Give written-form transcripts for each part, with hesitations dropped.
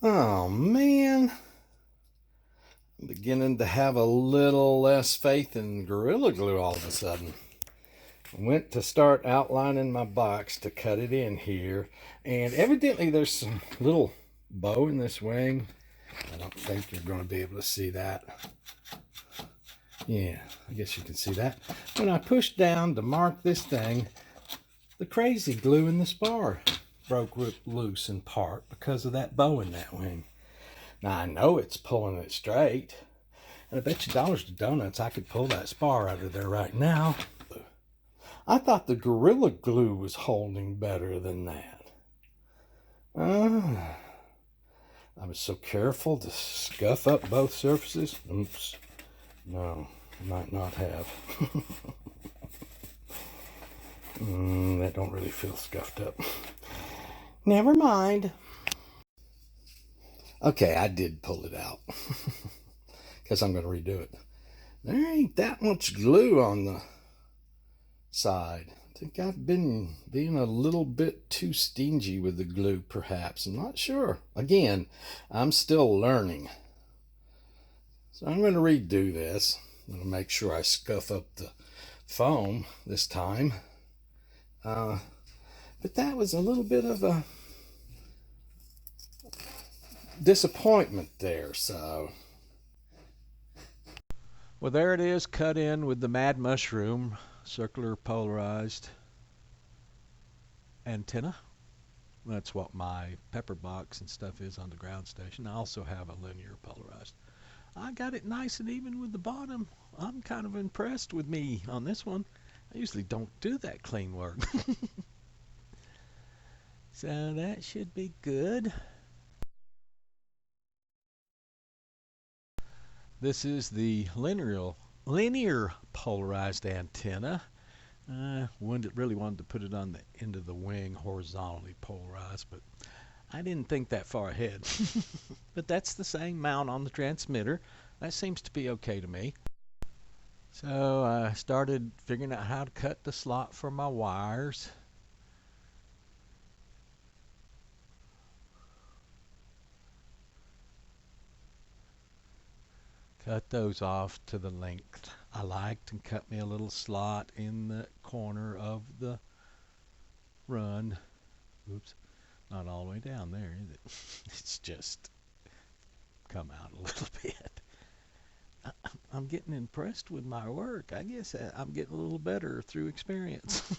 Oh man, I'm beginning to have a little less faith in Gorilla Glue all of a sudden. I went to start outlining my box to cut it in here, and evidently there's some little bow in this wing. I don't think you're going to be able to see that. Yeah, I guess you can see that. When I pushed down to mark this thing, the crazy glue in the spar broke loose in part because of that bow in that wing. Now I know it's pulling it straight, and I bet you dollars to donuts I could pull that spar out of there right now. I thought the Gorilla Glue was holding better than that. I was so careful to scuff up both surfaces. Oops. No, might not have. That don't really feel scuffed up. Never mind. Okay, I did pull it out. Because I'm going to redo it. There ain't that much glue on the side. I think I've been being a little bit too stingy with the glue, perhaps. I'm not sure. Again, I'm still learning. So I'm going to redo this. I'm going to make sure I scuff up the foam this time. But that was a little bit of a disappointment there, so. Well, there it is, cut in with the Mad Mushroom circular polarized antenna. That's what my pepper box and stuff is on the ground station. I also have a linear polarized. I got it nice and even with the bottom. I'm kind of impressed with me on this one. I usually don't do that clean work. So that should be good. This is the linear polarized antenna. Really wanted to put it on the end of the wing horizontally polarized, but I didn't think that far ahead. But that's the same mount on the transmitter. That seems to be okay to me. So I started figuring out how to cut the slot for my wires. Cut those off to the length I liked and cut me a little slot in the corner of the run. Oops, not all the way down there, is it? It's just come out a little bit. I'm getting impressed with my work. I guess I'm getting a little better through experience.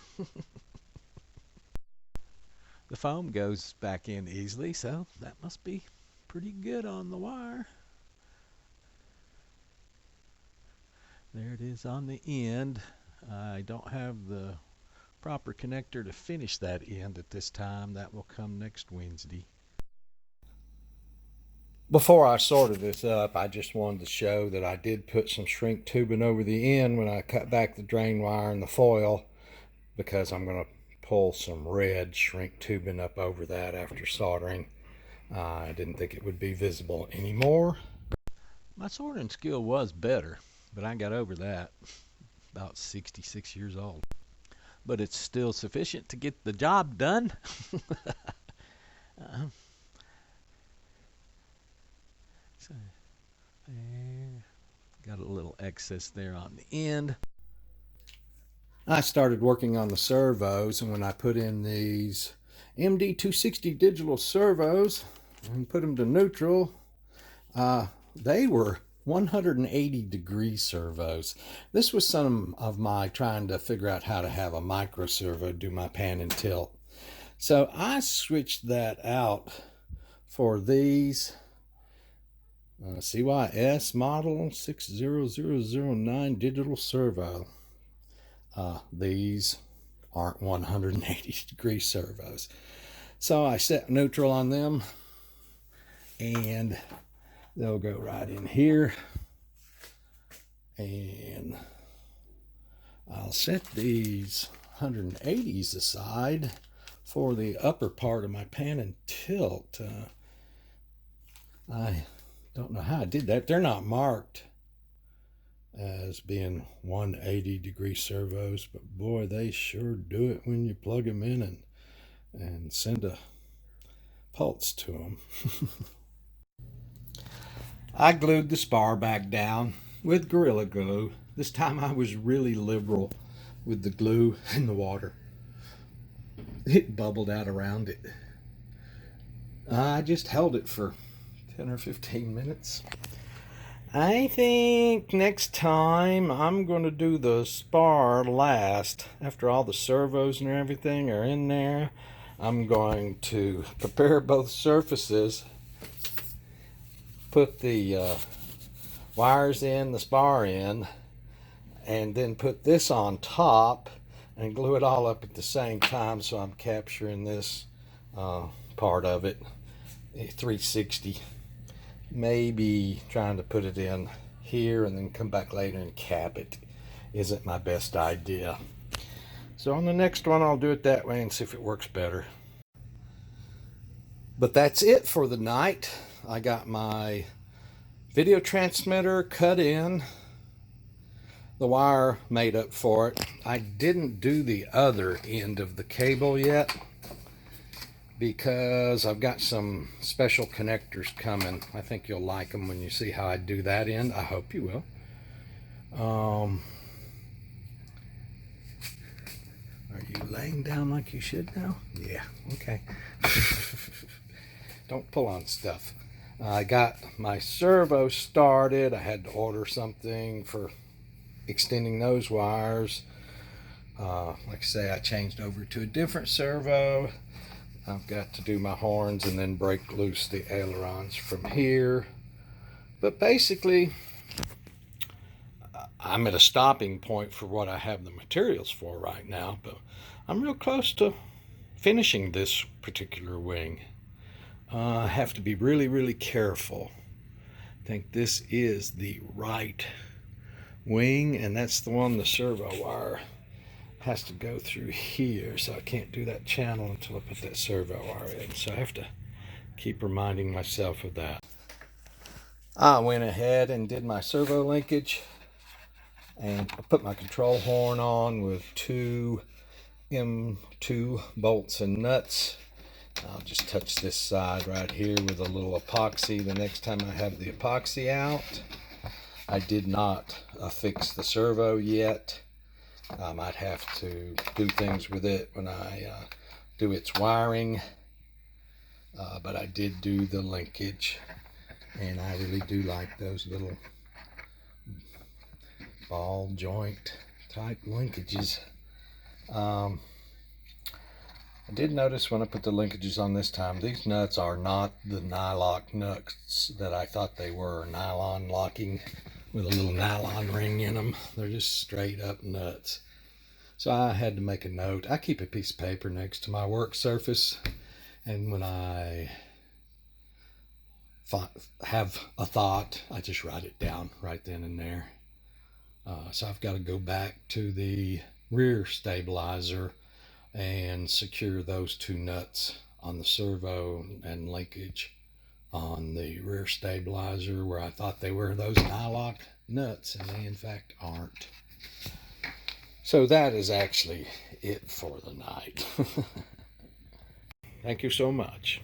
The foam goes back in easily, so that must be pretty good on the wire. There it is on the end. I don't have the proper connector to finish that end at this time. That will come next Wednesday. Before I sorted this up, I just wanted to show that I did put some shrink tubing over the end when I cut back the drain wire and the foil, because I'm going to pull some red shrink tubing up over that after soldering. I didn't think it would be visible anymore. My soldering skill was better, but I got over that. About 66 years old. But it's still sufficient to get the job done. uh, so there, got a little excess there on the end. I started working on the servos, and when I put in these MD260 digital servos and put them to neutral, they were 180-degree servos. This was some of my trying to figure out how to have a micro servo do my pan and tilt. So I switched that out for these CYS model 60009 digital servo. These aren't 180-degree servos. So I set neutral on them, and they'll go right in here. And I'll set these 180s aside for the upper part of my pan and tilt. I don't know how I did that. They're not marked as being 180-degree servos, but boy, they sure do it when you plug them in and send a pulse to them. I glued the spar back down with Gorilla Glue. This time I was really liberal with the glue and the water. It bubbled out around it. I just held it for 10 or 15 minutes. I think next time I'm going to do the spar last. After all the servos and everything are in there, I'm going to prepare both surfaces, put the wires in, the spar in, and then put this on top and glue it all up at the same time, so I'm capturing this part of it, 360. Maybe trying to put it in here and then come back later and cap it isn't my best idea. So on the next one I'll do it that way and see if it works better. But that's it for the night. I got my video transmitter cut in, the wire made up for it. I didn't do the other end of the cable yet because I've got some special connectors coming. I think you'll like them when you see how I do that end. I hope you will. Are you laying down like you should now? Yeah, okay. Don't pull on stuff. I got my servo started. I had to order something for extending those wires. Like I say, I changed over to a different servo. I've got to do my horns and then break loose the ailerons from here. But basically, I'm at a stopping point for what I have the materials for right now, but I'm real close to finishing this particular wing. I have to be really, really careful. I think this is the right wing, and that's the one the servo wire has to go through here, so I can't do that channel until I put that servo wire in, so I have to keep reminding myself of that. I went ahead and did my servo linkage, and I put my control horn on with 2 M2 bolts and nuts. I'll just touch this side right here with a little epoxy the next time I have the epoxy out. I did not affix the servo yet. I might have to do things with it when I do its wiring, but I did do the linkage, and I really do like those little ball joint type linkages. I did notice when I put the linkages on this time, these nuts are not the nylock nuts that I thought they were, nylon locking with a little nylon ring in them. They're just straight up nuts. So I had to make a note. I keep a piece of paper next to my work surface, and when I have a thought, I just write it down right then and there. So I've got to go back to the rear stabilizer and secure those 2 nuts on the servo and linkage on the rear stabilizer, where I thought they were those nylock nuts, and they in fact aren't. So that is actually it for the night. Thank you so much.